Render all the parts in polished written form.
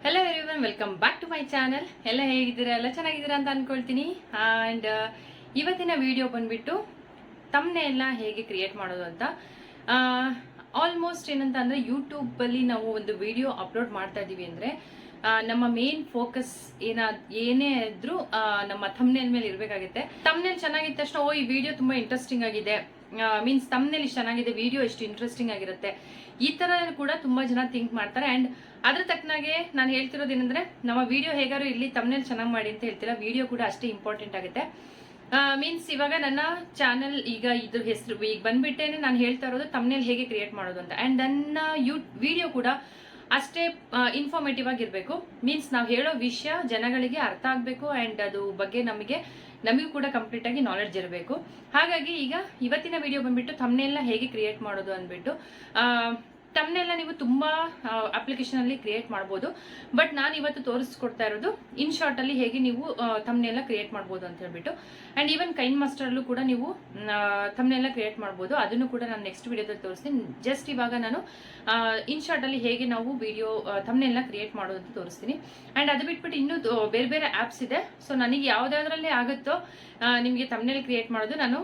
Hello everyone, welcome back to my channel. ಎಲ್ಲ ಹೇಗಿದ್ದೀರಾ? ಎಲ್ಲ ಚೆನ್ನಾಗಿದ್ದೀರಾ ಅಂತ ಅನ್ಕೊಳ್ತೀನಿ. ಅಂಡ್ ಇವತ್ತಿನ ವಿಡಿಯೋ ಬಂದ್ಬಿಟ್ಟು ಥಂಬ್ನೇಲ್ ಹೇಗೆ ಕ್ರಿಯೇಟ್ ಮಾಡೋದು ಅಂತ. ಆಲ್ಮೋಸ್ಟ್ ಏನಂತ ಅಂದ್ರೆ ಯೂಟ್ಯೂಬ್ ಅಲ್ಲಿ ನಾವು ಒಂದು ವಿಡಿಯೋ ಅಪ್ಲೋಡ್ ಮಾಡ್ತಾ ಇದೀವಿ ಅಂದ್ರೆ ನಮ್ಮ ಮೇನ್ ಫೋಕಸ್ ಏನೇ ಇದ್ರೂ ನಮ್ಮ ಥಂಬ್ನೇಲ್ ಮೇಲೆ ಇರಬೇಕಾಗುತ್ತೆ. ಥಂಬ್ನೇಲ್ ಚೆನ್ನಾಗಿದ್ದ ತಕ್ಷಣ ಈ ವಿಡಿಯೋ ತುಂಬಾ ಇಂಟ್ರೆಸ್ಟಿಂಗ್ ಆಗಿದೆ, ಮೀನ್ಸ್ ಥಂಬ್ನೇಲ್ ಇಷ್ಟು ಚೆನ್ನಾಗಿದೆ, ವಿಡಿಯೋ ಎಷ್ಟು ಇಂಟ್ರೆಸ್ಟಿಂಗ್ ಆಗಿರುತ್ತೆ, ಈ ತರ ಕೂಡ ತುಂಬಾ ಜನ ಥಿಂಕ್ ಮಾಡ್ತಾರೆ. ಅಂಡ್ ಅದ್ರ ತಕ್ಕನಾಗೆ ನಾನು ಹೇಳ್ತಿರೋದು ಏನಂದ್ರೆ ನಮ್ಮ ವಿಡಿಯೋ ಹೇಗಾರು ಇಲ್ಲಿ ಥಂಬ್ನೇಲ್ ಚೆನ್ನಾಗಿ ಮಾಡಿ ಅಂತ ಹೇಳ್ತಿಲ್ಲ, ವಿಡಿಯೋ ಕೂಡ ಅಷ್ಟೇ ಇಂಪಾರ್ಟೆಂಟ್ ಆಗುತ್ತೆ. ಮೀನ್ಸ್ ಇವಾಗ ನನ್ನ ಚಾನಲ್ ಈಗ ಇದ್ರ ಹೆಸರು ಈಗ ಬಂದ್ಬಿಟ್ಟೇನೆ ನಾನು ಹೇಳ್ತಾ ಇರೋದು ಥಂಬ್ನೇಲ್ ಹೇಗೆ ಕ್ರಿಯೇಟ್ ಮಾಡೋದು ಅಂತ. ಅಂಡ್ ನನ್ನ ವಿಡಿಯೋ ಕೂಡ ಅಷ್ಟೇ ಇನ್ಫಾರ್ಮೇಟಿವ್ ಆಗಿರ್ಬೇಕು. ಮೀನ್ಸ್ ನಾವು ಹೇಳೋ ವಿಷಯ ಜನಗಳಿಗೆ ಅರ್ಥ ಆಗ್ಬೇಕು ಅಂಡ್ ಅದು ಬಗ್ಗೆ ನಮಗೂ ಕೂಡ ಕಂಪ್ಲೀಟ್ ಆಗಿ ನಾಲೆಡ್ಜ್ ಇರಬೇಕು. ಹಾಗಾಗಿ ಈಗ ಇವತ್ತಿನ ವಿಡಿಯೋ ಬಂದ್ಬಿಟ್ಟು ಥಂಬ್ನೇಲ್ನ ಹೇಗೆ ಕ್ರಿಯೇಟ್ ಮಾಡೋದು ಅಂದ್ಬಿಟ್ಟು. ಥಂಬ್ನೇಲ್ನ ನೀವು ತುಂಬಾ ಅಪ್ಲಿಕೇಶನ್ ಅಲ್ಲಿ ಕ್ರಿಯೇಟ್ ಮಾಡಬಹುದು, ಬಟ್ ನಾನು ಇವತ್ತು ತೋರಿಸ್ಕೊಡ್ತಾ ಇರೋದು ಇನ್ಶಾಟ್ ಅಲ್ಲಿ ಹೇಗೆ ನೀವು ಥಂಬ್ನೇಲ್ನ ಕ್ರಿಯೇಟ್ ಮಾಡಬಹುದು ಅಂತ ಹೇಳ್ಬಿಟ್ಟು. ಅಂಡ್ ಈವನ್ ಕೈನ್ಮಾಸ್ಟರ್ ಅಲ್ಲೂ ಕೂಡ ನೀವು ಥಂಬ್ನೇಲ್ನ ಕ್ರಿಯೇಟ್ ಮಾಡಬಹುದು, ಅದನ್ನು ಕೂಡ ನಾನು ನೆಕ್ಸ್ಟ್ ವಿಡಿಯೋದಲ್ಲಿ ತೋರಿಸ್ತೀನಿ. ಜಸ್ಟ್ ಇವಾಗ ನಾನು ಇನ್ಶಾಟ್ ಅಲ್ಲಿ ಹೇಗೆ ನಾವು ವಿಡಿಯೋ ಥಂಬ್ನೇಲ್ನ ಕ್ರಿಯೇಟ್ ಮಾಡೋದು ಅಂತ ತೋರಿಸ್ತೀನಿ. ಅಂಡ್ ಅದು ಬಿಟ್ಬಿಟ್ಟು ಇನ್ನೂ ಬೇರೆ ಬೇರೆ ಆಪ್ಸ್ ಇದೆ. ಸೊ ನನಗೆ ಯಾವ್ದಾದ್ರಲ್ಲೇ ಆಗುತ್ತೋ ನಿಮಗೆ ಥಂಬ್ನೇಲ್ ಕ್ರಿಯೇಟ್ ಮಾಡೋದು, ನಾನು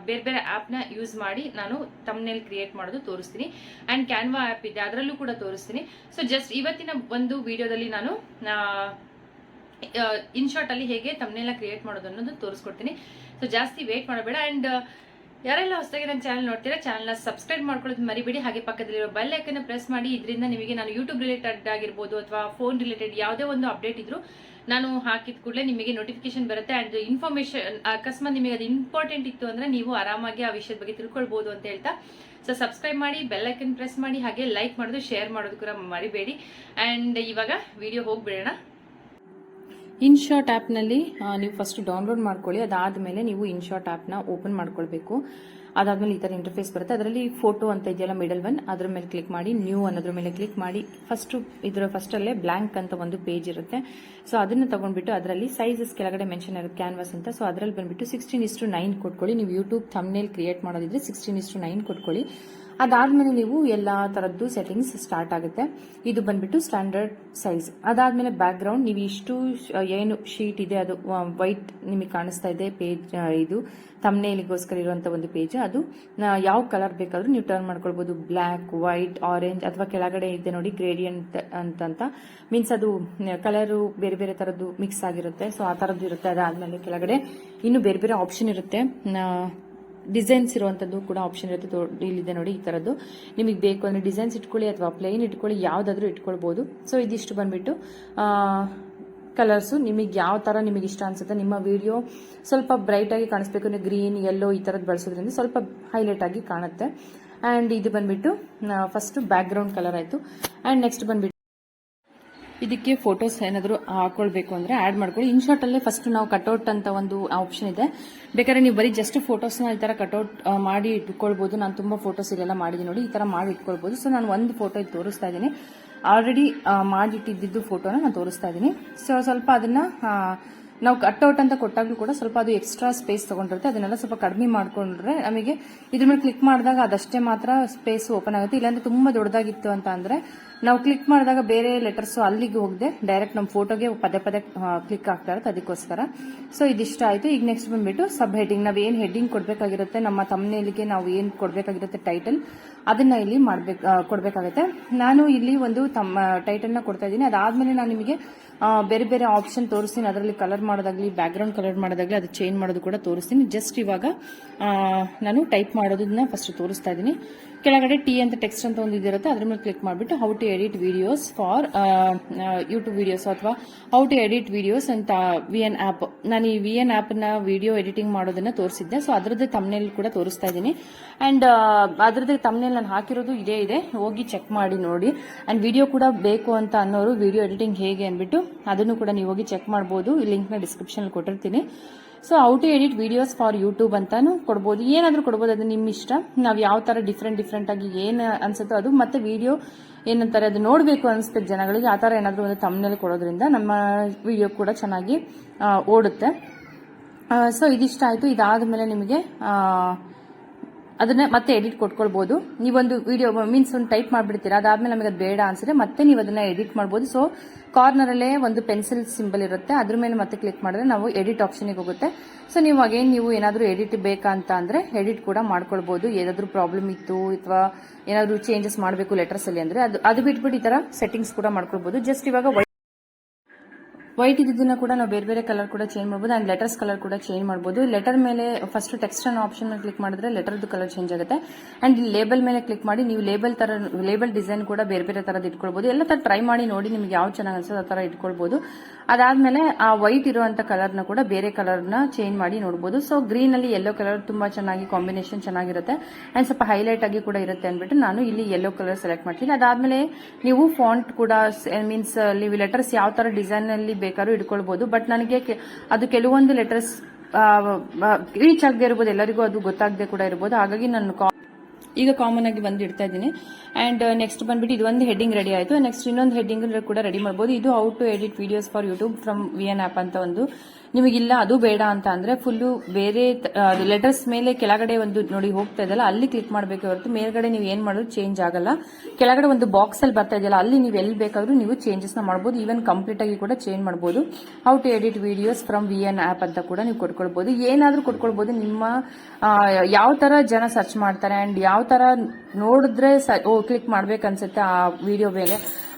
ಬೇರೆ ಬೇರೆ ಆಪ್ನ ಯೂಸ್ ಮಾಡಿ ನಾನು ಥಂಬ್ನೇಲ್ ಕ್ರಿಯೇಟ್ ಮಾಡೋದು ತೋರಿಸ್ತೀನಿ. ಅಂಡ್ ಕ್ಯಾನ್ವಾ ಆ್ಯಪ್ ಇದೆ, ಅದರಲ್ಲೂ ಕೂಡ ತೋರಿಸ್ತೀನಿ. ಸೊ ಜಸ್ಟ್ ಇವತ್ತಿನ ಒಂದು ವಿಡಿಯೋದಲ್ಲಿ ನಾನು ಇನ್ಶಾಟ್ ಅಲ್ಲಿ ಹೇಗೆ ಥಂಬ್ನೇಲ್ನ ಕ್ರಿಯೇಟ್ ಮಾಡೋದು ಅನ್ನೋದು ತೋರಿಸ್ಕೊಡ್ತೀನಿ. ಸೊ ಜಾಸ್ತಿ ವೇಟ್ ಮಾಡಬೇಡ. ಅಂಡ್ ಯಾರೆಲ್ಲ ಹೊಸದಾಗಿ ನನ್ನ ಚಾನಲ್ ನೋಡ್ತೀರಾ, ಚಾನಲ್ನ ಸಬ್ಸ್ಕ್ರೈಬ್ ಮಾಡ್ಕೊಳ್ಳೋದು ಮರಿಬೇಡಿ. ಹಾಗೆ ಪಕ್ಕದಲ್ಲಿರೋ ಬೆಲ್ ಐಕನ್ ಪ್ರೆಸ್ ಮಾಡಿ. ಇದರಿಂದ ನಿಮಗೆ ನಾನು ಯೂಟ್ಯೂಬ್ ರಿಲೇಟೆಡ್ ಆಗಿರ್ಬೋದು ಅಥವಾ ಫೋನ್ ರಿಲೇಟೆಡ್ ಯಾವುದೇ ಒಂದು ಅಪ್ಡೇಟ್ ಇದ್ರು ನಾನು ಹಾಕಿದ ಕೂಡಲೇ ನಿಮಗೆ ನೋಟಿಫಿಕೇಶನ್ ಬರುತ್ತೆ. ಅಂಡ್ ಇನ್ಫಾರ್ಮೇಶನ್ ಅಕಸ್ಮಾತ್ ನಿಮಗೆ ಅದು ಇಂಪಾರ್ಟೆಂಟ್ ಇತ್ತು ಅಂದ್ರೆ ನೀವು ಆರಾಮಾಗಿ ಆ ವಿಷಯದ ಬಗ್ಗೆ ತಿಳ್ಕೊಳ್ಬಹುದು ಅಂತ ಹೇಳ್ತಾ, ಸೊ ಸಬ್ಸ್ಕ್ರೈಬ್ ಮಾಡಿ, ಬೆಲ್ ಐಕನ್ ಪ್ರೆಸ್ ಮಾಡಿ, ಹಾಗೆ ಲೈಕ್ ಮಾಡೋದು ಶೇರ್ ಮಾಡೋದು ಕೂಡ ಮರಿಬೇಡಿ. ಅಂಡ್ ಇವಾಗ ವಿಡಿಯೋ ಹೋಗ್ಬಿಡೋಣ. ಇನ್ಶಾಟ್ ಆ್ಯಪ್ನಲ್ಲಿ ನೀವು ಫಸ್ಟ್ ಡೌನ್ಲೋಡ್ ಮಾಡ್ಕೊಳ್ಳಿ. ಅದಾದಮೇಲೆ ನೀವು ಇನ್ಶಾಟ್ ಆ್ಯಪ್ನ ಓಪನ್ ಮಾಡ್ಕೊಳ್ಬೇಕು. ಅದಾದ್ಮೇಲೆ ಈ ಥರ ಇಂಟರ್ಫೇಸ್ ಬರುತ್ತೆ. ಅದರಲ್ಲಿ ಫೋಟೋ ಅಂತ ಇದೆಯಲ್ಲ ಮಿಡಲ್ ಒನ್, ಅದ್ರ ಮೇಲೆ ಕ್ಲಿಕ್ ಮಾಡಿ, ನ್ಯೂ ಅನ್ನೋದ್ರ ಮೇಲೆ ಕ್ಲಿಕ್ ಮಾಡಿ. ಫಸ್ಟಲ್ಲೇ ಬ್ಲ್ಯಾಂಕ್ ಅಂತ ಒಂದು ಪೇಜ್ ಇರುತ್ತೆ. ಸೊ ಅದನ್ನ ತಗೊಂಡ್ಬಿಟ್ಟು ಅದರಲ್ಲಿ ಸೈಜಸ್ ಕೆಳಗಡೆ ಮೆನ್ಷನ್ ಇರುತ್ತೆ ಕ್ಯಾನ್ವಾಸ್ ಅಂತ. ಸೊ ಅದರಲ್ಲಿ ಬಂದ್ಬಿಟ್ಟು 16:9 ಕೊಟ್ಕೊಳ್ಳಿ. ನೀವು ಯೂಟ್ಯೂಬ್ ಥಂಬ್ನೇಲ್ ಕ್ರಿಯೇಟ್ ಮಾಡೋದಿದ್ರೆ 16:9 ಕೊಟ್ಕೊಳ್ಳಿ. ಅದಾದ್ಮೇಲೆ ನೀವು ಎಲ್ಲಾ ತರದ್ದು ಸೆಟ್ಟಿಂಗ್ಸ್ ಸ್ಟಾರ್ಟ್ ಆಗುತ್ತೆ. ಇದು ಬಂದ್ಬಿಟ್ಟು ಸ್ಟ್ಯಾಂಡರ್ಡ್ ಸೈಜ್. ಅದಾದ್ಮೇಲೆ ಬ್ಯಾಕ್ ಗ್ರೌಂಡ್ ನೀವು ಇಷ್ಟು ಏನು ಶೀಟ್ ಇದೆ ಅದು ವೈಟ್ ನಿಮಗೆ ಕಾಣಿಸ್ತಾ ಇದೆ ಪೇಜ್, ಇದು ಥಂಬ್ನೇಲಿಗೋಸ್ಕರ ಇರುವಂತ ಒಂದು ಪೇಜ್. ಅದು ಯಾವ ಕಲರ್ ಬೇಕಾದ್ರೂ ನೀವು ಟರ್ನ್ ಮಾಡ್ಕೊಳ್ಬಹುದು, ಬ್ಲ್ಯಾಕ್, ವೈಟ್, ಆರೆಂಜ್, ಅಥವಾ ಕೆಳಗಡೆ ಇದೆ ನೋಡಿ ಗ್ರೇಡಿಯಂಟ್ ಅಂತ ಮೀನ್ಸ್ ಅದು ಕಲರು ಬೇರೆ ಬೇರೆ ತರದ್ದು ಮಿಕ್ಸ್ ಆಗಿರುತ್ತೆ. ಸೊ ಆ ತರದ್ದು ಇರುತ್ತೆ. ಅದಾದ್ಮೇಲೆ ಕೆಳಗಡೆ ಇನ್ನು ಬೇರೆ ಬೇರೆ ಆಪ್ಷನ್ ಇರುತ್ತೆ. ಡಿಸೈನ್ಸ್ ಇರುವಂತದ್ದು ಕೂಡ ಆಪ್ಷನ್ ಇರುತ್ತೆ. ಇಲ್ಲಿದೆ ನೋಡಿ ಈ ತರದ್ದು. ನಿಮಗೆ ಬೇಕು ಅಂದ್ರೆ ಡಿಸೈನ್ಸ್ ಇಟ್ಕೊಳ್ಳಿ ಅಥವಾ ಪ್ಲೇನ್ ಇಟ್ಕೊಳ್ಳಿ, ಯಾವ್ದಾದ್ರು ಇಟ್ಕೊಳ್ಬಹುದು. ಸೊ ಇದಿಷ್ಟು ಬಂದ್ಬಿಟ್ಟು ಕಲರ್ಸು ನಿಮಗೆ ಯಾವ ತರ ನಿಮಗೆ ಇಷ್ಟ ಅನ್ಸುತ್ತೆ. ನಿಮ್ಮ ವಿಡಿಯೋ ಸ್ವಲ್ಪ ಬ್ರೈಟ್ ಆಗಿ ಕಾಣಿಸ್ಬೇಕು ಅಂದ್ರೆ ಗ್ರೀನ್, ಯೆಲ್ಲೋ ಈ ತರದ್ದು ಬಳಸೋದ್ರಿಂದ ಸ್ವಲ್ಪ ಹೈಲೈಟ್ ಆಗಿ ಕಾಣುತ್ತೆ. ಅಂಡ್ ಇದು ಬಂದ್ಬಿಟ್ಟು ಫಸ್ಟ್ ಬ್ಯಾಕ್ ಗ್ರೌಂಡ್ ಕಲರ್ ಆಯ್ತು. ಅಂಡ್ ನೆಕ್ಸ್ಟ್ ಬಂದ್ಬಿಟ್ಟು ಇದಕ್ಕೆ ಫೋಟೋಸ್ ಏನಾದ್ರು ಹಾಕೊಳ್ಬೇಕು ಅಂದ್ರೆ ಆಡ್ ಮಾಡ್ಕೊಳ್ಳಿ. ಇನ್ಶಾಟ್ ಅಲ್ಲೇ ಫಸ್ಟ್ ನಾವು ಕಟ್ಔಟ್ ಅಂತ ಒಂದು ಆಪ್ಷನ್ ಇದೆ. ಬೇಕಾದ್ರೆ ನೀವು ಬರೀ ಜಸ್ಟ್ ಫೋಟೋಸ್ನ ಈ ತರ ಕಟ್ಔಟ್ ಮಾಡಿ ಇಟ್ಕೊಳ್ಬಹುದು. ನಾನು ತುಂಬಾ ಫೋಟೋಸ್ ಇಲ್ಲೆಲ್ಲ ಮಾಡಿದ್ದೀನಿ ನೋಡಿ, ಈ ತರ ಮಾಡಿ ಇಟ್ಕೊಳ್ಬಹುದು. ಸೊ ನಾನು ಒಂದು ಫೋಟೋ ಇದು ತೋರಿಸ್ತಾ ಇದ್ದೀನಿ, ಆಲ್ರೆಡಿ ಮಾಡಿಟ್ಟಿದ್ದು ಫೋಟೋನ ನಾನು ತೋರಿಸ್ತಾ ಇದ್ದೀನಿ. ಸೊ ಸ್ವಲ್ಪ ಅದನ್ನ ನಾವು ಕಟ್ಔಟ್ ಅಂತ ಕೊಟ್ಟಾಗ್ಲೂ ಕೂಡ ಸ್ವಲ್ಪ ಅದು ಎಕ್ಸ್ಟ್ರಾ ಸ್ಪೇಸ್ ತಗೊಂಡಿರುತ್ತೆ. ಅದನ್ನೆಲ್ಲ ಸ್ವಲ್ಪ ಕಡಿಮೆ ಮಾಡ್ಕೊಂಡ್ರೆ ನಮಗೆ ಇದ್ರ ಮೇಲೆ ಕ್ಲಿಕ್ ಮಾಡಿದಾಗ ಅದಷ್ಟೇ ಮಾತ್ರ ಸ್ಪೇಸ್ ಓಪನ್ ಆಗುತ್ತೆ. ಇಲ್ಲಾಂದ್ರೆ ತುಂಬಾ ದೊಡ್ಡದಾಗಿತ್ತು ಅಂತ ಅಂದ್ರೆ ನಾವು ಕ್ಲಿಕ್ ಮಾಡಿದಾಗ ಬೇರೆ ಲೆಟರ್ಸ್ ಅಲ್ಲಿಗೆ ಹೋಗದೆ ಡೈರೆಕ್ಟ್ ನಮ್ಮ ಫೋಟೋಗೆ ಪದೇ ಪದೇ ಕ್ಲಿಕ್ ಆಗ್ತಾ ಇರುತ್ತೆ, ಅದಕ್ಕೋಸ್ಕರ. ಸೊ ಇದಿಷ್ಟ ಆಯ್ತು. ಈಗ ನೆಕ್ಸ್ಟ್ ಬಂದ್ಬಿಟ್ಟು ಸಬ್ ಹೆಡ್ಡಿಂಗ್, ನಾವ್ ಏನ್ ಹೆಡ್ಡಿಂಗ್ ಕೊಡ್ಬೇಕಾಗಿರುತ್ತೆ, ನಮ್ಮ ಥಂಬ್ನೇಲ್ಗೆ ನಾವು ಏನ್ ಕೊಡ್ಬೇಕಾಗಿರುತ್ತೆ ಟೈಟಲ್, ಅದನ್ನ ಇಲ್ಲಿ ಕೊಡ್ಬೇಕಾಗುತ್ತೆ. ನಾನು ಇಲ್ಲಿ ಒಂದು ಟೈಟಲ್ ನ ಕೊಡ್ತಾ ಇದ್ದೀನಿ. ಅದಾದ್ಮೇಲೆ ನಾನು ನಿಮಗೆ ಬೇರೆ ಬೇರೆ ಆಪ್ಷನ್ ತೋರಿಸ್ತೀನಿ. ಅದರಲ್ಲಿ ಕಲರ್ ಮಾಡೋದಾಗ್ಲಿ, ಬ್ಯಾಕ್ ಗ್ರೌಂಡ್ ಕಲರ್ ಮಾಡೋದಾಗ್ಲಿ, ಅದು ಚೇಂಜ್ ಮಾಡೋದು ಕೂಡ ತೋರಿಸ್ತೀನಿ. ಜಸ್ಟ್ ಇವಾಗ ನಾನು ಟೈಪ್ ಮಾಡೋದನ್ನ ಫಸ್ಟ್ ತೋರಿಸ್ತಾ ಇದ್ದೀನಿ. ಕೆಳಗಡೆ ಟಿ ಅಂತ ಟೆಕ್ಸ್ಟ್ ಅಂತ ಒಂದು ಇದಿರುತ್ತೆ, ಅದ್ರ ಮೇಲೆ ಕ್ಲಿಕ್ ಮಾಡಿಬಿಟ್ಟು how to edit videos for YouTube videos ಅಥವಾ ಹೌ ಟು ಎಡಿಟ್ ವಿಡಿಯೋಸ್ ಅಂತ VN ಆಪ್. ನಾನು ಈ VN ಆಪ್ ನ ವಿಡಿಯೋ ಎಡಿಟಿಂಗ್ ಮಾಡೋದನ್ನ ತೋರಿಸಿದ್ದೆ. ಸೊ ಅದರದ್ದು ಥಂಬ್ನೇಲ್ ಕೂಡ ತೋರಿಸ್ತಾ ಇದ್ದೀನಿ. ಅಂಡ್ ಅದರದ್ದು ಥಂಬ್ನೇಲ್ ನಾನು ಹಾಕಿರೋದು ಇದೇ ಇದೆ, ಹೋಗಿ ಚೆಕ್ ಮಾಡಿ ನೋಡಿ. ಅಂಡ್ ವಿಡಿಯೋ ಕೂಡ ಬೇಕು ಅಂತ ಅನ್ನೋರು ವಿಡಿಯೋ ಎಡಿಟಿಂಗ್ ಹೇಗೆ ಅಂದ್ಬಿಟ್ಟು ಅದನ್ನು ಕೂಡ ನೀವು ಹೋಗಿ ಚೆಕ್ ಮಾಡಬಹುದು. ಈ ಲಿಂಕ್ ನ ಡಿಸ್ಕ್ರಿಪ್ಷನ್ ಕೊಟ್ಟಿರ್ತೀನಿ. So how to edit videos for YouTube ಅಂತಾನು ಕೊಡ್ಬೋದು, ಏನಾದ್ರೂ ಕೊಡ್ಬೋದು, ಅದು ನಿಮ್ಮ ಇಷ್ಟ. ನಾವು ಯಾವ ತರ ಡಿಫ್ರೆಂಟ್ ಆಗಿ ಏನ್ ಅನ್ಸುತ್ತೋ ಅದು, ಮತ್ತೆ ವಿಡಿಯೋ ಏನಂತಾರೆ ಅದು ನೋಡ್ಬೇಕು ಅನ್ಸ್ಬೇಕು ಜನಗಳಿಗೆ, ಆ ತರ ಏನಾದ್ರೂ ಒಂದು ಥಂಬ್ನೇಲ್ ಕೊಡೋದ್ರಿಂದ ನಮ್ಮ ವಿಡಿಯೋ ಕೂಡ ಚೆನ್ನಾಗಿ ಓಡುತ್ತೆ. ಸೊ ಇದಿಷ್ಟ ಆಯ್ತು. ಇದಾದ್ಮೇಲೆ ನಿಮಗೆ ಅದನ್ನ ಮತ್ತೆ ಎಡಿಟ್ ಕೊಟ್ಕೊಳ್ಬಹುದು. ನೀವೊಂದು ವಿಡಿಯೋ ಮೀನ್ಸ್ ಒಂದು ಟೈಪ್ ಮಾಡ್ಬಿಡ್ತೀರಾ, ಅದಾದ್ಮೇಲೆ ನಮಗೆ ಅದು ಬೇಡ ಅನ್ಸಿದ್ರೆ ಮತ್ತೆ ನೀವು ಅದನ್ನ ಎಡಿಟ್ ಮಾಡಬಹುದು. ಸೊ ಕಾರ್ನರ್ ಅಲ್ಲೇ ಒಂದು ಪೆನ್ಸಿಲ್ ಸಿಂಬಲ್ ಇರುತ್ತೆ, ಅದ್ರ ಮೇಲೆ ಮತ್ತೆ ಕ್ಲಿಕ್ ಮಾಡಿದ್ರೆ ನಾವು ಎಡಿಟ್ ಆಪ್ಷನ್ಗೆ ಹೋಗುತ್ತೆ. ಸೊ ನೀವು ಅಗೇನ್ ನೀವು ಏನಾದರೂ ಎಡಿಟ್ ಬೇಕಾ ಅಂತ ಅಂದ್ರೆ ಎಡಿಟ್ ಕೂಡ ಮಾಡ್ಕೊಳ್ಬಹುದು. ಏನಾದರೂ ಪ್ರಾಬ್ಲಮ್ ಇತ್ತು ಅಥವಾ ಏನಾದರೂ ಚೇಂಜಸ್ ಮಾಡಬೇಕು ಲೆಟರ್ಸ್ ಅಲ್ಲಿ ಅಂದ್ರೆ ಅದು ಬಿಟ್ಬಿಟ್ಟು ಈ ತರ ಸೆಟ್ಟಿಂಗ್ಸ್ ಕೂಡ ಮಾಡ್ಕೊಳ್ಬಹುದು. ಜಸ್ಟ್ ಇವಾಗ ವೈಟ್ ಇದನ್ನ ಕೂಡ ನಾವು ಬೇರೆ ಬೇರೆ ಕಲರ್ ಕೂಡ ಚೇಂಜ್ ಮಾಡಬಹುದು ಅಂಡ್ ಲೆಟರ್ಸ್ ಕಲರ್ ಕೂಡ ಚೇಂಜ್ ಮಾಡಬಹುದು. ಲೆಟರ್ ಮೇಲೆ ಫಸ್ಟ್ ಟೆಕ್ಸ್ಟ್ ಅನ್ನೋ ಆಪ್ಷನ್ ಮೇಲೆ ಕ್ಲಿಕ್ ಮಾಡಿದ್ರೆ ಲೆಟರ್ದು ಕಲರ್ ಚೇಂಜ್ ಆಗುತ್ತೆ. ಅಂಡ್ ಇಲ್ಲಿ ಲೇಬಲ್ ಮೇಲೆ ಕ್ಲಿಕ್ ಮಾಡಿ ನೀವು ಲೇಬಲ್ ಡಿಸೈನ್ ಕೂಡ ಬೇರೆ ಬೇರೆ ತರದ್ ಇಟ್ಕೊಳ್ಬಹುದು. ಎಲ್ಲ ತರ ಟ್ರೈ ಮಾಡಿ ನೋಡಿ, ನಿಮ್ಗೆ ಯಾವ ಚೆನ್ನಾಗಿ ಅನ್ಸುತ್ತೆ ಆ ತರ ಇಟ್ಕೊಳ್ಬಹುದು. ಅದಾದ್ಮೇಲೆ ಆ ವೈಟ್ ಇರುವಂತ ಕಲರ್ನ ಕೂಡ ಬೇರೆ ಕಲರ್ನ ಚೇಂಜ್ ಮಾಡಿ ನೋಡಬಹುದು. ಸೊ ಗ್ರೀನ್ ಅಲ್ಲಿ ಯೆಲ್ಲೋ ಕಲರ್ ತುಂಬಾ ಚೆನ್ನಾಗಿ ಕಾಂಬಿನೇಷನ್ ಚೆನ್ನಾಗಿರುತ್ತೆ ಅಂಡ್ ಸ್ವಲ್ಪ ಹೈಲೈಟ್ ಆಗಿ ಕೂಡ ಇರುತ್ತೆ ಅಂದ್ಬಿಟ್ಟು ನಾನು ಇಲ್ಲಿ ಯೆಲ್ಲೋ ಕಲರ್ ಸೆಲೆಕ್ಟ್ ಮಾಡ್ತೀನಿ. ಅದಾದ್ಮೇಲೆ ನೀವು ಫಾಂಟ್ ಕೂಡ ಮೀನ್ಸ್ ನೀವು ಲೆಟರ್ಸ್ ಯಾವ ತರ ಡಿಸೈನ್ ಅಲ್ಲಿ ಬೇಕಾದ್ರೂ ಇಟ್ಕೊಳ್ಬಹುದು. ಬಟ್ ನನಗೆ ಅದು ಕೆಲವೊಂದು ಲೆಟರ್ಸ್ ರೀಚ್ ಆಗದೆ ಇರಬಹುದು, ಎಲ್ಲರಿಗೂ ಅದು ಗೊತ್ತಾಗದೆ ಕೂಡ ಇರಬಹುದು. ಹಾಗಾಗಿ ನಾನು ಈಗ ಕಾಮನ್ ಆಗಿ ಬಂದು ಇಡ್ತಾ ಇದ್ದೀನಿ. ಅಂಡ್ ನೆಕ್ಸ್ಟ್ ಬಂದ್ಬಿಟ್ಟು ಇದೊಂದು ಹೆಡ್ಡಿಂಗ್ ರೆಡಿ ಆಯಿತು. ನೆಕ್ಸ್ಟ್ ಇನ್ನೊಂದು ಹೆಡ್ಡಿಂಗ್ ಕೂಡ ರೆಡಿ ಮಾಡಬಹುದು. ಇದು how to edit videos for YouTube from VN app ಅಂತ ಒಂದು. ನಿಮಗಿಲ್ಲ ಅದು ಬೇಡ ಅಂತ ಅಂದ್ರೆ ಫುಲ್ಲು ಬೇರೆ ಲೆಟರ್ಸ್ ಮೇಲೆ ಕೆಳಗಡೆ ಒಂದು ನೋಡಿ ಹೋಗ್ತಾ ಇದೆಯಲ್ಲ ಅಲ್ಲಿ ಕ್ಲಿಕ್ ಮಾಡಬೇಕು ಹೊರತು ಮೇಲ್ಗಡೆ ನೀವು ಏನ್ ಮಾಡೋದು ಚೇಂಜ್ ಆಗಲ್ಲ. ಕೆಳಗಡೆ ಒಂದು ಬಾಕ್ಸ್ ಅಲ್ಲಿ ಬರ್ತಾ ಇದೆಯಲ್ಲ ಅಲ್ಲಿ ನೀವು ಎಲ್ಲಿ ಬೇಕಾದ್ರೂ ನೀವು ಚೇಂಜಸ್ ನ ಮಾಡಬಹುದು. ಈವನ್ ಕಂಪ್ಲೀಟ್ ಆಗಿ ಕೂಡ ಚೇಂಜ್ ಮಾಡಬಹುದು. How to edit videos from VN app ಅಂತ ಕೂಡ ನೀವು ಕೊಟ್ಕೊಳ್ಬಹುದು. ಏನಾದ್ರೂ ಕೊಟ್ಕೊಳ್ಬಹುದು. ನಿಮ್ಮ ಯಾವ ತರ ಜನ ಸರ್ಚ್ ಮಾಡ್ತಾರೆ ಅಂಡ್ ಯಾವ ತರ ನೋಡಿದ್ರೆ ಕ್ಲಿಕ್ ಮಾಡ್ಬೇಕನ್ಸುತ್ತೆ ಆ ವಿಡಿಯೋ ಮೇಲೆ,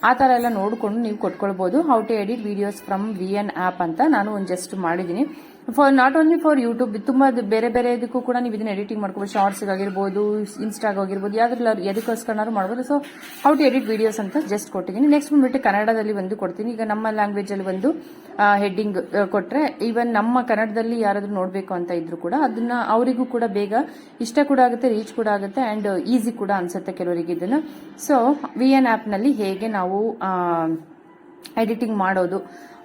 ಆ ತರ ಎಲ್ಲ ನೋಡ್ಕೊಂಡು ನೀವು ಕೊಟ್ಕೊಳ್ಬಹುದು. How to edit videos from VN app ಅಂತ ನಾನು ಒಂದು ಜಸ್ಟ್ ಮಾಡಿದೀನಿ. For not only for YouTube, ತುಂಬಾ ಬೇರೆ ಬೇರೆ ಇದಕ್ಕೂ ಕೂಡ ನೀವು ಇದನ್ನ ಎಡಿಟಿಂಗ್ ಮಾಡ್ಕೋಬಹುದು. ಶಾರ್ಟ್ಸ್ ಆಗಿರ್ಬೋದು, ಇನ್ಸ್ಟಾಗ್ ಆಗಿರ್ಬೋದು, ಎದಕ್ಕೋಸ್ಕರ ಮಾಡಬಹುದು. So how to edit videos ಅಂತ ಜಸ್ಟ್ ಕೊಟ್ಟಿದ್ದೀನಿ. ನೆಕ್ಸ್ಟ್ ಬಂದ್ಬಿಟ್ಟು ಕನ್ನಡದಲ್ಲಿ ಒಂದು ಕೊಡ್ತೀನಿ. ಈಗ ನಮ್ಮ ಲ್ಯಾಂಗ್ವೇಜ್ ಅಲ್ಲಿ ಒಂದು ಹೆಡ್ಡಿಂಗ್ ಕೊಟ್ರೆ ಈವನ್ ನಮ್ಮ ಕನ್ನಡದಲ್ಲಿ ಯಾರಾದ್ರೂ ನೋಡ್ಬೇಕು ಅಂತ ಇದ್ರು ಕೂಡ ಅದನ್ನ ಅವರಿಗೂ ಕೂಡ ಬೇಗ ಇಷ್ಟ ಕೂಡ ಆಗುತ್ತೆ, ರೀಚ್ ಕೂಡ ಆಗುತ್ತೆ ಅಂಡ್ ಈಸಿ ಕೂಡ ಅನ್ಸುತ್ತೆ ಕೆಲವರಿಗೆ ಇದನ್ನ. ಸೊ VN ಆಪ್ ನಲ್ಲಿ ಹೇಗೆ ನಾವು ಎಡಿಟಿಂಗ್ ಮಾಡೋದು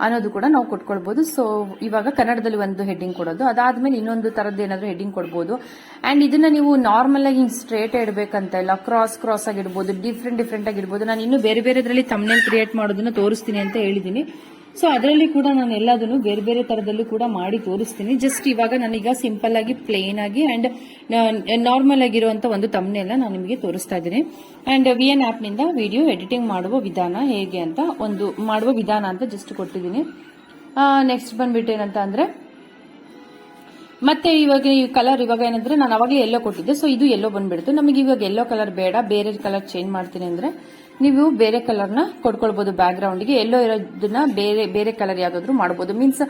ಅನ್ನೋದು ಕೂಡ ನಾವು ಕೊಟ್ಕೊಳ್ಬಹುದು. ಸೊ ಇವಾಗ ಕನ್ನಡದಲ್ಲಿ ಒಂದು ಹೆಡ್ಡಿಂಗ್ ಕೊಡೋದು, ಅದಾದ್ಮೇಲೆ ಇನ್ನೊಂದು ತರದ್ದು ಏನಾದ್ರು ಹೆಡ್ಡಿಂಗ್ ಕೊಡಬಹುದು. ಅಂಡ್ ಇದನ್ನ ನೀವು ನಾರ್ಮಲ್ ಆಗಿ ಸ್ಟ್ರೇಟ್ ಇಡಬೇಕಂತ ಇಲ್ಲ, ಕ್ರಾಸ್ ಆಗಿರ್ಬೋದು, ಡಿಫ್ರೆಂಟ್ ಆಗಿರ್ಬೋದು. ನಾನು ಇನ್ನು ಬೇರೆ ಬೇರೆದ್ರಲ್ಲಿ ಥಂಬ್ನೇಲ್ ಕ್ರಿಯೇಟ್ ಮಾಡೋದನ್ನ ತೋರಿಸ್ತೀನಿ ಅಂತ ಹೇಳಿದೀನಿ. ಸೊ ಅದರಲ್ಲಿ ಕೂಡ ನಾನು ಎಲ್ಲದನ್ನು ಬೇರೆ ಬೇರೆ ತರದಲ್ಲೂ ಕೂಡ ಮಾಡಿ ತೋರಿಸ್ತೀನಿ. ಜಸ್ಟ್ ಇವಾಗ ನಾನೀಗ ಸಿಂಪಲ್ ಆಗಿ ಪ್ಲೇನ್ ಆಗಿ ಅಂಡ್ ನಾರ್ಮಲ್ ಆಗಿರುವಂತ ಒಂದು ಥಂಬ್ನೇಲ್ ನಾನು ನಿಮಗೆ ತೋರಿಸ್ತಾ ಇದ್ದೀನಿ. ಅಂಡ್ VN ಆಪ್ ನಿಂದ ವಿಡಿಯೋ ಎಡಿಟಿಂಗ್ ಮಾಡುವ ವಿಧಾನ ಹೇಗೆ ಅಂತ ಒಂದು ಮಾಡುವ ವಿಧಾನ ಅಂತ ಜಸ್ಟ್ ಕೊಟ್ಟಿದ್ದೀನಿ. ನೆಕ್ಸ್ಟ್ ಬಂದ್ಬಿಟ್ಟು ಏನಂತ ಅಂದ್ರೆ ಮತ್ತೆ ಇವಾಗ ಈ ಕಲರ್ ಇವಾಗ ಏನಂದ್ರೆ ನಾನು ಅವಾಗಲೇ ಎಲ್ಲೋ ಕೊಟ್ಟಿದ್ದೆ. ಸೊ ಇದು ಎಲ್ಲೋ ಬಂದ್ಬಿಡ್ತು. ನಮಗೆ ಇವಾಗ ಎಲ್ಲೋ ಕಲರ್ ಬೇಡ, ಬೇರೆ ಕಲರ್ ಚೇಂಜ್ ಮಾಡ್ತೀನಿ ಅಂದ್ರೆ ನೀವು ಬೇರೆ ಕಲರ್ನ ಕೊಟ್ಕೊಳ್ಬಹುದು. ಬ್ಯಾಕ್ ಗ್ರೌಂಡ್ಗೆ ಎಲ್ಲೋ ಇರೋದನ್ನ ಬೇರೆ ಕಲರ್ ಯಾವ್ದಾದ್ರು ಮಾಡಬಹುದು. ಮೀನ್ಸ್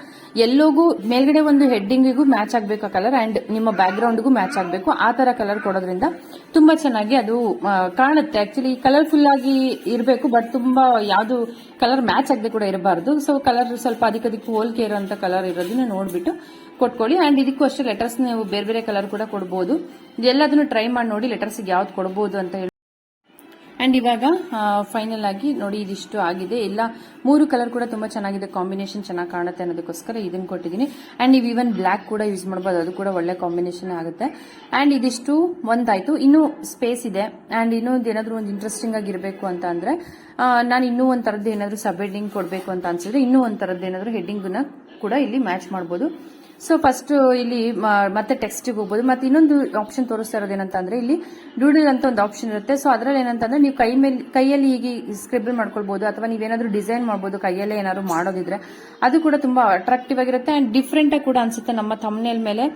ಎಲ್ಲೋಗೂ ಮೇಲ್ಗಡೆ ಒಂದು ಹೆಡ್ಡಿಂಗಿಗೂ ಮ್ಯಾಚ್ ಆಗಬೇಕು ಆ ಕಲರ್ ಅಂಡ್ ನಿಮ್ಮ ಬ್ಯಾಕ್ ಗ್ರೌಂಡ್ಗೂ ಮ್ಯಾಚ್ ಆಗಬೇಕು. ಆ ತರ ಕಲರ್ ಕೊಡೋದ್ರಿಂದ ತುಂಬಾ ಚೆನ್ನಾಗಿ ಅದು ಕಾಣುತ್ತೆ. ಆಕ್ಚುಲಿ ಕಲರ್ಫುಲ್ ಆಗಿ ಇರಬೇಕು, ಬಟ್ ತುಂಬಾ ಯಾವ್ದು ಕಲರ್ ಮ್ಯಾಚ್ ಆಗದೆ ಕೂಡ ಇರಬಾರ್ದು. ಸೊ ಕಲರ್ ಸ್ವಲ್ಪ ಅದಕ್ಕೆ ಹೋಲಿಕೆ ಇರುವಂತ ಕಲರ್ ಇರೋದನ್ನ ನೋಡ್ಬಿಟ್ಟು ಕೊಟ್ಕೊಳ್ಳಿ. ಅಂಡ್ ಇದಕ್ಕೂ ಅಷ್ಟೇ ಲೆಟರ್ಸ್ ನೀವು ಬೇರೆ ಬೇರೆ ಕಲರ್ ಕೂಡ ಕೊಡಬಹುದು. ಎಲ್ಲದನ್ನು ಟ್ರೈ ಮಾಡಿ ನೋಡಿ ಲೆಟರ್ಸ್ ಯಾವ್ದು ಕೊಡಬಹುದು ಅಂತ ಹೇಳಿ. ಅಂಡ್ ಇವಾಗ ಫೈನಲ್ ಆಗಿ ನೋಡಿ ಇದಿಷ್ಟು ಆಗಿದೆ. ಎಲ್ಲ 3 ಕಲರ್ ಕೂಡ ತುಂಬಾ ಚೆನ್ನಾಗಿದೆ, ಕಾಂಬಿನೇಷನ್ ಚೆನ್ನಾಗಿ ಕಾಣುತ್ತೆ ಅನ್ನೋದಕ್ಕೋಸ್ಕರ ಇದನ್ನ ಕೊಟ್ಟಿದ್ದೀನಿ. ಅಂಡ್ ನೀವು ಇವನ್ ಬ್ಲಾಕ್ ಕೂಡ ಯೂಸ್ ಮಾಡಬಹುದು, ಅದು ಕೂಡ ಒಳ್ಳೆ ಕಾಂಬಿನೇಷನ್ ಆಗುತ್ತೆ. ಅಂಡ್ ಇದಿಷ್ಟು ಒಂದಾಯ್ತು. ಇನ್ನು ಸ್ಪೇಸ್ ಇದೆ ಅಂಡ್ ಇನ್ನೊಂದು ಏನಾದ್ರು ಒಂದು ಇಂಟ್ರೆಸ್ಟಿಂಗ್ ಆಗಿರ್ಬೇಕು ಅಂತ ಅಂದ್ರೆ ನಾನು ಇನ್ನೂ ಒಂದ್ ತರದ್ದು ಏನಾದ್ರು ಸಬ್ ಹೆಡ್ಡಿಂಗ್ ಕೊಡಬೇಕು ಅಂತ ಅನ್ಸಿದ್ರೆ ಇನ್ನೂ ಒಂದ್ ತರದ್ದು ಏನಾದ್ರು ಹೆಡ್ಡಿಂಗ್ ಕೂಡ ಇಲ್ಲಿ ಮ್ಯಾಚ್ ಮಾಡಬಹುದು. ಸೊ ಫಸ್ಟ್ ಇಲ್ಲಿ ಮತ್ತೆ ಟೆಕ್ಸ್ಟ್ ಹೋಗಬಹುದು. ಮತ್ತೆ ಇನ್ನೊಂದು ಆಪ್ಷನ್ ತೋರಿಸ್ತಾ ಇರೋದೇನಂತ ಅಂದ್ರೆ ಇಲ್ಲಿ ಡೂಡಲ್ ಅಂತ ಒಂದು ಆಪ್ಷನ್ ಇರುತ್ತೆ. ಸೊ ಅದರಲ್ಲಿ ಏನಂತಂದ್ರೆ ನೀವು ಕೈಯಲ್ಲಿ ಹೀಗೆ ಸ್ಕ್ರಿಬಲ್ ಮಾಡ್ಕೊಳ್ಬಹುದು ಅಥವಾ ನೀವೇನಾದ್ರೂ ಡಿಸೈನ್ ಮಾಡಬಹುದು. ಕೈಯಲ್ಲೇ ಏನಾದ್ರು ಮಾಡೋದಿದ್ರೆ ಅದು ಕೂಡ ತುಂಬಾ ಅಟ್ರಾಕ್ಟಿವ್ ಆಗಿರುತ್ತೆ ಅಂಡ್ ಡಿಫ್ರೆಂಟ್ ಆಗಿ ಕೂಡ ಅನ್ಸುತ್ತೆ. ನಮ್ಮ ಥಂಬ್ನೇಲ್ ಮೇಲೆ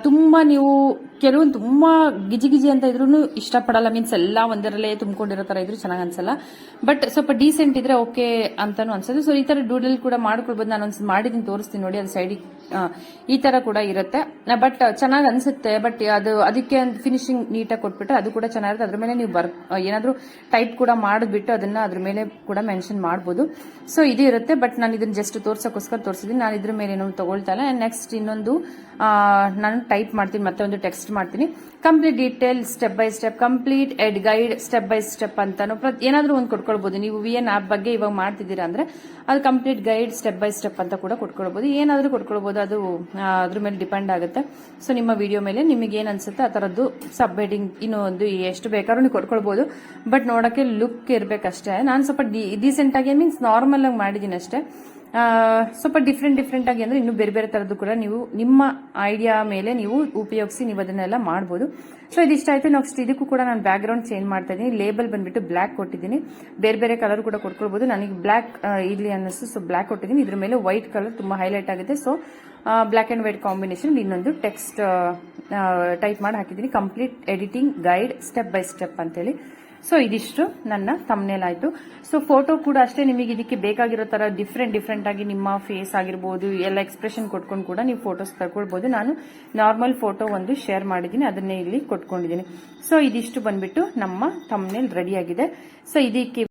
ತುಂಬಾ ನೀವು ಕೆಲವೊಂದು ತುಂಬಾ ಗಿಜಿ ಅಂತ ಇದ್ರೂ ಇಷ್ಟಪಡಲ್ಲ. ಮೀನ್ಸ್ ಎಲ್ಲ ಒಂದರಲ್ಲೇ ತುಂಬಿಕೊಂಡಿರೋ ತರ ಇದ್ರು ಚೆನ್ನಾಗಿ ಅನ್ಸಲ್ಲ. ಬಟ್ ಸ್ವಲ್ಪ ಡೀಸೆಂಟ್ ಇದ್ರೆ ಓಕೆ ಅಂತಾನು ಅನ್ಸುತ್ತೆ. ಸೊ ಈ ತರ ಡೂಡಲ್ ಕೂಡ ಮಾಡ್ಕೊಳ್ಬಹುದು. ನಾನು ಒಂದ್ಸಲ ಮಾಡಿದ್ದೀನಿ, ತೋರಿಸ್ತೀನಿ ನೋಡಿ. ಅದು ಸೈಡಿಗೆ ಈ ತರ ಕೂಡ ಇರುತ್ತೆ, ಬಟ್ ಚೆನ್ನಾಗಿ ಅನ್ಸುತ್ತೆ. ಬಟ್ ಅದಕ್ಕೆ ಫಿನಿಶಿಂಗ್ ನೀಟಾಗಿ ಕೊಟ್ಬಿಟ್ರೆ ಅದು ಕೂಡ ಚೆನ್ನಾಗಿರುತ್ತೆ. ಅದ್ರ ಮೇಲೆ ನೀವು ಏನಾದ್ರೂ ಟೈಪ್ ಕೂಡ ಮಾಡಿಬಿಟ್ಟು ಅದನ್ನ ಅದ್ರ ಮೇಲೆ ಕೂಡ ಮೆನ್ಷನ್ ಮಾಡಬಹುದು. ಸೊ ಇದು ಇರುತ್ತೆ. ಬಟ್ ನಾನು ಇದನ್ನ ಜಸ್ಟ್ ತೋರ್ಸಕ್ಕೋಸ್ಕರ ತೋರಿಸಿದ್ದೀನಿ. ನಾನು ಇದ್ರ ಮೇಲೆ ಏನೋ ತಗೊಳ್ತಾ ಇಲ್ಲ. ನೆಕ್ಸ್ಟ್ ಇನ್ನೊಂದು ನಾನು ಟೈಪ್ ಮಾಡ್ತೀನಿ, ಮತ್ತೆ ಒಂದು ಟೆಕ್ಸ್ಟ್ ಮಾಡ್ತೀನಿ. Complete detail step by step, complete Ed guide step by step ಅಂತಾನು ಏನಾದ್ರೂ ಒಂದು ಕೊಟ್ಕೊಳ್ಬಹುದು. ನೀವು VN ಆಪ್ ಬಗ್ಗೆ ಇವಾಗ ಮಾಡ್ತಿದ್ದೀರಾ ಅಂದ್ರೆ ಅದು complete guide step by step ಅಂತ ಕೂಡ ಕೊಟ್ಕೊಳ್ಬಹುದು. ಏನಾದ್ರೂ ಕೊಟ್ಕೊಳ್ಬಹುದು, ಅದು ಅದ್ರ ಮೇಲೆ ಡಿಪೆಂಡ್ ಆಗುತ್ತೆ. ಸೊ ನಿಮ್ಮ ವಿಡಿಯೋ ಮೇಲೆ ನಿಮಗೆ ಏನ್ ಅನ್ಸುತ್ತೆ ಆ ತರದ್ದು ಸಬ್ ಹೆಡ್ಡಿಂಗ್ ಇನ್ನೂ ಒಂದು ಎಷ್ಟು ಬೇಕಾದ್ರೂ ನೀವು ಕೊಟ್ಕೊಳ್ಬಹುದು. ಬಟ್ ನೋಡಕ್ಕೆ ಲುಕ್ ಇರ್ಬೇಕಷ್ಟೇ. ನಾನು ಸ್ವಲ್ಪ ಡೀಸೆಂಟ್ ಆಗಿ ಮೀನ್ಸ್ ನಾರ್ಮಲ್ ಆಗಿ ಮಾಡಿದೀನಿ ಅಷ್ಟೇ. ಸ್ವಲ್ಪ ಡಿಫ್ರೆಂಟ್ ಆಗಿ ಅಂದ್ರೆ ಇನ್ನು ಬೇರೆ ಬೇರೆ ತರದ್ದು ಕೂಡ ನೀವು ನಿಮ್ಮ ಐಡಿಯಾ ಮೇಲೆ ನೀವು ಉಪಯೋಗಿಸಿ ನೀವು ಅದನ್ನೆಲ್ಲ ಮಾಡಬಹುದು. ಸೊ ಇದಿಷ್ಟ ಆಯ್ತು. ನೆಕ್ಸ್ಟ್ ಇದಕ್ಕೂ ಕೂಡ ನಾನು ಬ್ಯಾಕ್ ಗ್ರೌಂಡ್ ಚೇಂಜ್ ಮಾಡ್ತಾ ಇದ್ದೀನಿ. ಲೇಬಲ್ ಬಂದ್ಬಿಟ್ಟು ಬ್ಲಾಕ್ ಕೊಟ್ಟಿದ್ದೀನಿ. ಬೇರೆ ಬೇರೆ ಕಲರ್ ಕೂಡ ಕೊಟ್ಕೊಳ್ಬಹುದು. ನನಗೆ ಬ್ಲಾಕ್ ಇರ್ಲಿ ಅನ್ನಿಸ್ತು, ಸೊ ಬ್ಲಾಕ್ ಕೊಟ್ಟಿದ್ದೀನಿ. ಇದ್ರ ಮೇಲೆ ವೈಟ್ ಕಲರ್ ತುಂಬಾ ಹೈಲೈಟ್ ಆಗುತ್ತೆ. So black and white combination ಇನ್ನೊಂದು ಟೆಕ್ಸ್ಟ್ ಟೈಪ್ ಮಾಡಿ ಹಾಕಿದ್ದೀನಿ. Complete editing guide step by step ಅಂತೇಳಿ. ಸೊ ಇದಿಷ್ಟು ನನ್ನ ಥಂಬ್ನೇಲ್ ಆಯ್ತು. ಸೊ ಫೋಟೋ ಕೂಡ ಅಷ್ಟೇ, ನಿಮಗೆ ಇದಕ್ಕೆ ಬೇಕಾಗಿರೋ ತರ ಡಿಫ್ರೆಂಟ್ ಆಗಿ ನಿಮ್ಮ ಫೇಸ್ ಆಗಿರ್ಬೋದು ಎಲ್ಲ ಎಕ್ಸ್ಪ್ರೆಷನ್ ಕೊಟ್ಕೊಂಡು ಕೂಡ ನೀವು ಫೋಟೋಸ್ ತಗೊಳ್ಬಹುದು. ನಾನು ನಾರ್ಮಲ್ ಫೋಟೋ ಒಂದು ಶೇರ್ ಮಾಡಿದ್ದೀನಿ, ಅದನ್ನೇ ಇಲ್ಲಿ ಕೊಟ್ಕೊಂಡಿದ್ದೀನಿ. ಸೊ ಇದಿಷ್ಟು ಬಂದ್ಬಿಟ್ಟು ನಮ್ಮ ಥಂಬ್ನೇಲ್ ರೆಡಿ ಆಗಿದೆ. ಸೊ ಇದಕ್ಕೆ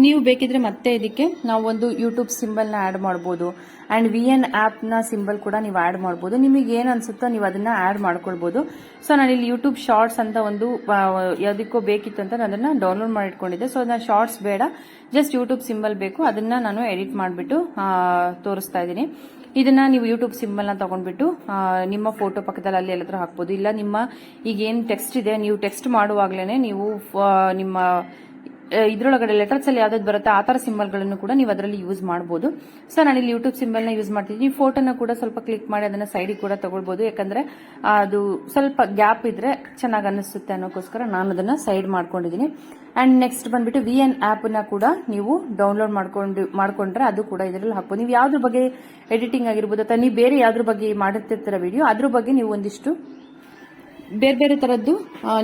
ನೀವು ಬೇಕಿದ್ರೆ ಮತ್ತೆ ಇದಕ್ಕೆ ನಾವು ಒಂದು ಯೂಟ್ಯೂಬ್ ಸಿಂಬಲ್ ನ ಆಡ್ ಮಾಡಬಹುದು ಅಂಡ್ VN ಆಪ್ ನ ಸಿಂಬಲ್ ಕೂಡ ನೀವು ಆಡ್ ಮಾಡಬಹುದು. ನಿಮಗೆ ಏನ್ ಅನ್ಸುತ್ತೋ ನೀವು ಅದನ್ನ ಆಡ್ ಮಾಡ್ಕೊಳ್ಬಹುದು. ಸೊ ನಾನು ಇಲ್ಲಿ ಯೂಟ್ಯೂಬ್ ಶಾರ್ಟ್ಸ್ ಅಂತ ಒಂದು ಯಾವುದಕ್ಕೋ ಬೇಕಿತ್ತು ಅಂತ ನಾನು ಅದನ್ನ ಡೌನ್ಲೋಡ್ ಮಾಡಿ ಇಟ್ಕೊಂಡಿದ್ದೆ. ಸೊ ನಾನು ಶಾರ್ಟ್ಸ್ ಬೇಡ, ಜಸ್ಟ್ ಯೂಟ್ಯೂಬ್ ಸಿಂಬಲ್ ಬೇಕು, ಅದನ್ನ ನಾನು ಎಡಿಟ್ ಮಾಡಿಬಿಟ್ಟು ತೋರಿಸ್ತಾ ಇದ್ದೀನಿ. ಇದನ್ನ ನೀವು ಯೂಟ್ಯೂಬ್ ಸಿಂಬಲ್ ನ ತಗೊಂಡ್ಬಿಟ್ಟು ನಿಮ್ಮ ಫೋಟೋ ಪಕ್ಕದಲ್ಲಿ ಅಲ್ಲಿ ಎಲ್ಲಾದ್ರೂ ಹಾಕ್ಬೋದು. ಇಲ್ಲ ನಿಮ್ಮ ಈಗ ಏನ್ ಟೆಕ್ಸ್ಟ್ ಇದೆ ನೀವು ಟೆಕ್ಸ್ಟ್ ಮಾಡುವಾಗ್ಲೇನೆ ನೀವು ನಿಮ್ಮ ಇದ್ರೊಳಗಡೆ ಲೆಟರ್ಸ್ ಅಲ್ಲಿ ಯಾವ್ದಾದ್ರು ಬರುತ್ತೆ ಆ ತರ ಸಿಂಬಲ್ ಗಳನ್ನು ಕೂಡ ನೀವು ಅದರಲ್ಲಿ ಯೂಸ್ ಮಾಡಬಹುದು. ಸೊ ನಾನು ಇಲ್ಲಿ ಯೂಟ್ಯೂಬ್ ಸಿಂಬಲ್ ನ ಯೂಸ್ ಮಾಡ್ತಿದ್ದೀನಿ. ಫೋಟೋನ ಕೂಡ ಸ್ವಲ್ಪ ಕ್ಲಿಕ್ ಮಾಡಿ ಅದನ್ನ ಸೈಡಿಗೆ ಕೂಡ ತಗೊಳ್ಬಹುದು, ಯಾಕಂದ್ರೆ ಅದು ಸ್ವಲ್ಪ ಗ್ಯಾಪ್ ಇದ್ರೆ ಚೆನ್ನಾಗಿ ಅನಿಸುತ್ತೆ ಅನ್ನೋಕ್ಕೋಸ್ಕರ ನಾನು ಅದನ್ನ ಸೈಡ್ ಮಾಡ್ಕೊಂಡಿದ್ದೀನಿ. ಅಂಡ್ ನೆಕ್ಸ್ಟ್ ಬಂದ್ಬಿಟ್ಟು VN ಆಪ್ ನ ಕೂಡ ನೀವು ಡೌನ್ಲೋಡ್ ಮಾಡ್ಕೊಂಡ್ರೆ ಅದು ಕೂಡ ಇದರಲ್ಲಿ ಹಾಕ್ಬೋದು. ನೀವು ಯಾವ್ದ್ರ ಬಗ್ಗೆ ಎಡಿಟಿಂಗ್ ಆಗಿರ್ಬೋದು ಅಥವಾ ನೀವು ಬೇರೆ ಯಾವ್ದ್ರ ಬಗ್ಗೆ ಮಾಡಿರ್ತಿರ್ತೀರ ವಿಡಿಯೋ, ಅದ್ರ ಬಗ್ಗೆ ನೀವು ಒಂದಿಷ್ಟು ಬೇರೆ ಬೇರೆ ತರದ್ದು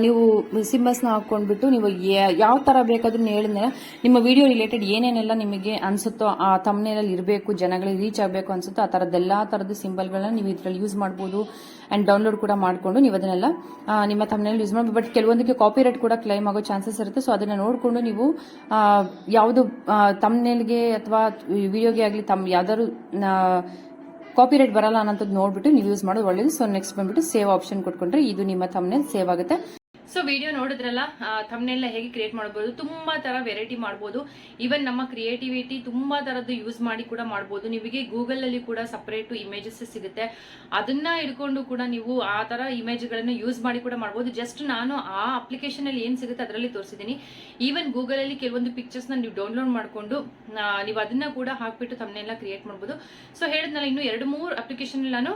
ನೀವು ಸಿಂಬಲ್ಸ್ ನ ಹಾಕೊಂಡ್ಬಿಟ್ಟು ನೀವು ಯಾವ ತರ ಬೇಕಾದ್ರೂ ಹೇಳಿದ್ರೆ ನಿಮ್ಮ ವಿಡಿಯೋ ರಿಲೇಟೆಡ್ ಏನೇನೆಲ್ಲ ನಿಮಗೆ ಅನ್ಸುತ್ತೋ ಆ ಥಂಬ್ನೇಲ್ ಅಲ್ಲಿ ಇರಬೇಕು, ಜನಗಳಿಗೆ ರೀಚ್ ಆಗಬೇಕು ಅನ್ಸುತ್ತೋ ಆ ತರದ್ದೆಲ್ಲಾ ತರದ ಸಿಂಬಲ್ ಗಳನ್ನ ನೀವು ಇದ್ರಲ್ಲಿ ಯೂಸ್ ಮಾಡಬಹುದು. ಅಂಡ್ ಡೌನ್ಲೋಡ್ ಕೂಡ ಮಾಡ್ಕೊಂಡು ನೀವು ಅದನ್ನೆಲ್ಲ ನಿಮ್ಮ ಥಂಬ್ನೇಲ್ ಯೂಸ್ ಮಾಡಬಹುದು. ಬಟ್ ಕೆಲವೊಂದಕ್ಕೆ ಕಾಪಿರೈಟ್ ಕೂಡ ಕ್ಲೈಮ್ ಆಗೋ ಚಾನ್ಸಸ್ ಇರುತ್ತೆ. ಸೊ ಅದನ್ನ ನೋಡಿಕೊಂಡು ನೀವು ಯಾವುದು ಥಂಬ್ನೇಲ್ಗೆ ಅಥವಾ ವಿಡಿಯೋಗೆ ಆಗಲಿ ಯಾವ್ದಾದ್ರು ಕಾಪಿರೈಟ್ ಬರಲ್ಲ ಅನ್ನೋದು ನೋಡ್ಬಿಟ್ಟು ನೀವು ಯೂಸ್ ಮಾಡೋದು ಒಳ್ಳೇದು. ಸೊ ನೆಕ್ಸ್ಟ್ ಬಂದ್ಬಿಟ್ಟು ಸೇವ್ ಆಪ್ಷನ್ ಕೊಟ್ಕೊಂಡ್ರೆ ಇದು ನಿಮ್ಮ ಥಂಬ್ನೇಲ್ ಸೇವ್ ಆಗುತ್ತೆ. ಸೊ ವಿಡಿಯೋ ನೋಡಿದ್ರಲ್ಲ, ಥಂಬ್ನೇಲ್ ಹೇಗೆ ಕ್ರಿಯೇಟ್ ಮಾಡಬಹುದು, ತುಂಬಾ ತರ ವೆರೈಟಿ ಮಾಡಬಹುದು. ಈವನ್ ನಮ್ಮ ಕ್ರಿಯೇಟಿವಿಟಿ ತುಂಬಾ ತರದ್ದು ಯೂಸ್ ಮಾಡಿ ಕೂಡ ಮಾಡಬಹುದು. ನಿಮಗೆ ಗೂಗಲ್ ಅಲ್ಲಿ ಕೂಡ ಸಪರೇಟ್ ಇಮೇಜಸ್ ಸಿಗುತ್ತೆ, ಅದನ್ನ ಇಟ್ಕೊಂಡು ಕೂಡ ನೀವು ಆ ತರ ಇಮೇಜ್ ಗಳನ್ನ ಯೂಸ್ ಮಾಡಿ ಕೂಡ ಮಾಡಬಹುದು. ಜಸ್ಟ್ ನಾನು ಆ ಅಪ್ಲಿಕೇಶನ್ ಅಲ್ಲಿ ಏನ್ ಸಿಗುತ್ತೆ ಅದರಲ್ಲಿ ತೋರಿಸಿದ್ದೀನಿ. ಈವನ್ ಗೂಗಲ್ ಅಲ್ಲಿ ಕೆಲವೊಂದು ಪಿಕ್ಚರ್ಸ್ ನ ನೀವು ಡೌನ್ಲೋಡ್ ಮಾಡ್ಕೊಂಡು ನೀವು ಅದನ್ನ ಕೂಡ ಹಾಕ್ಬಿಟ್ಟು ಥಂಬ್ನೇಲ್ ನ ಕ್ರಿಯೇಟ್ ಮಾಡಬಹುದು. ಸೊ ಹೇಳಿದ್ನಲ್ಲ, ಇನ್ನು 2-3 ಅಪ್ಲಿಕೇಶನ್ ನಾನು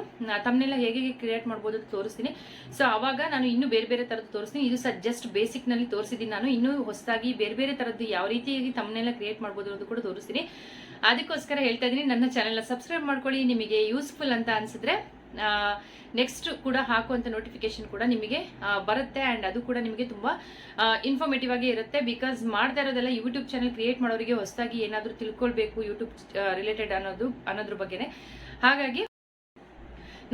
ಥಂಬ್ನೇಲ್ ಹೇಗೆ ಕ್ರಿಯೇಟ್ ಮಾಡಬಹುದು ತೋರಿಸ್ತೀನಿ. ಸೊ ಅವಾಗ ನಾನು ಇನ್ನು ಬೇರೆ ಬೇರೆ ತರದ್ದು ತೋರಿಸ್ತೀನಿ. ಇದು ಜಸ್ಟ್ ಬೇಸಿಕ್ ನಲ್ಲಿ ತೋರಿಸಿದ್ದೀನಿ. ನಾನು ಇನ್ನೂ ಹೊಸದಾಗಿ ಬೇರೆ ಬೇರೆ ತರದ್ದು ಯಾವ ರೀತಿಯಾಗಿ ಥಂಬ್ನೇಲ್ ಕ್ರಿಯೇಟ್ ಮಾಡಬಹುದು ಅಂತ ಕೂಡ ತೋರಿಸ್ತೀನಿ. ಅದಕ್ಕೋಸ್ಕರ ಹೇಳ್ತಾ ಇದೀನಿ, ನನ್ನ ಚಾನೆಲ್ ಸಬ್ಸ್ಕ್ರೈಬ್ ಮಾಡ್ಕೊಳ್ಳಿ. ನಿಮಗೆ ಯೂಸ್ಫುಲ್ ಅಂತ ಅನ್ಸಿದ್ರೆ ನೆಕ್ಸ್ಟ್ ಕೂಡ ಹಾಕುವಂತ ನೋಟಿಫಿಕೇಶನ್ ಕೂಡ ನಿಮಗೆ ಬರುತ್ತೆ. ಅಂಡ್ ಅದು ಕೂಡ ನಿಮಗೆ ತುಂಬಾ ಇನ್ಫಾರ್ಮೇಟಿವ್ ಆಗಿ ಇರುತ್ತೆ. ಬಿಕಾಸ್ ಮಾಡ್ತಾ ಇರೋದೆಲ್ಲ ಯೂಟ್ಯೂಬ್ ಚಾನೆಲ್ ಕ್ರಿಯೇಟ್ ಮಾಡೋರಿಗೆ ಹೊಸದಾಗಿ ಏನಾದ್ರೂ ತಿಳ್ಕೊಳ್ಬೇಕು ಯೂಟ್ಯೂಬ್ ರಿಲೇಟೆಡ್ ಅನ್ನೋದ್ರ ಬಗ್ಗೆನೆ. ಹಾಗಾಗಿ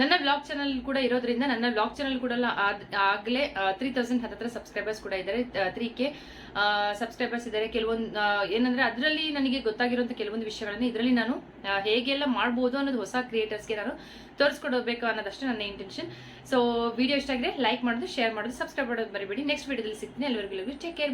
ನನ್ನ ಬ್ಲಾಗ್ ಚಾನಲ್ ಕೂಡ ಇರೋದ್ರಿಂದ ನನ್ನ ಬ್ಲಾಗ್ ಚಾನಲ್ ಕೂಡ ಆಗ್ಲೇ 3000 ಹತ್ರ ಸಬ್ಸ್ಕ್ರೈಬರ್ಸ್ ಕೂಡ ಇದ್ದಾರೆ, 3K ಸಬ್ಸ್ಕ್ರೈಬರ್ಸ್ ಇದ್ದಾರೆ. ಕೆಲವೊಂದು ಏನಂದ್ರೆ ಅದರಲ್ಲಿ ನನಗೆ ಗೊತ್ತಾಗಿರುವಂತ ಕೆಲವೊಂದು ವಿಷಯಗಳನ್ನ ಇದರಲ್ಲಿ ನಾನು ಹೇಗೆಲ್ಲ ಮಾಡಬಹುದು ಅನ್ನೋದು ಹೊಸ ಕ್ರಿಯೇಟರ್ಸ್ಗೆ ನಾನು ತೋರಿಸ್ಕೊಡಬೇಕು ಅನ್ನೋದಷ್ಟೇ ನನ್ನ ಇಂಟೆನ್ಷನ್. ಸೊ ವಿಡಿಯೋ ಇಷ್ಟ ಆಗಿದೆ ಲೈಕ್ ಮಾಡೋದು, ಶೇರ್ ಮಾಡೋದು, ಸಬ್ಸ್ಕ್ರೈಬ್ ಮಾಡೋದು ಮರಿಬೇಡಿ. ನೆಕ್ಸ್ಟ್ ವಿಡಿಯೋದಲ್ಲಿ ಸಿಗ್ತೀನಿ. ಎಲ್ಲರಿಗೂ ಟೇಕ್ ಕೇರ್.